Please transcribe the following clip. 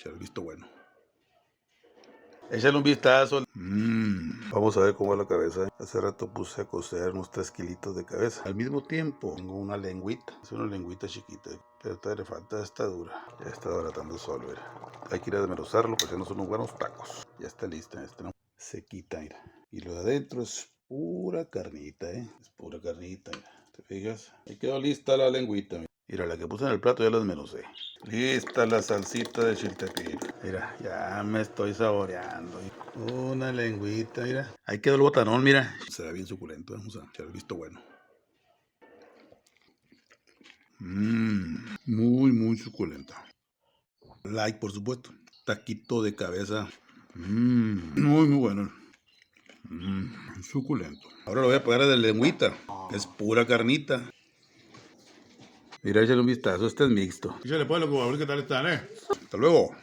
echar el visto bueno. Échale un vistazo. Vamos a ver cómo va la cabeza. Hace rato puse a cocer unos 3 kilitos de cabeza. Al mismo tiempo tengo una lengüita. Es una lengüita chiquita, pero todavía le falta, está dura. Ya está baratando solo, mira. Hay que ir a desmenuzarlo porque no son unos buenos tacos. Ya está lista esta, ¿no? Se quita, mira. Y lo de adentro es pura carnita, Es pura carnita, mira. ¿Te fijas? Ahí quedó lista la lengüita, mira. Mira, la que puse en el plato ya la desmenucé. Lista la salsita de chiltepín. Mira, ya me estoy saboreando. Una lengüita, mira. Ahí quedó el botanón, mira. Se ve bien suculento. Vamos a echar el visto bueno. Muy suculenta. Like, por supuesto. Taquito de cabeza. Muy bueno. Suculento. Ahora lo voy a pegar de lengüita. Es pura carnita. Mira, échale un vistazo. Este es mixto. Échale pues, loco, a ver qué tal están, Hasta luego.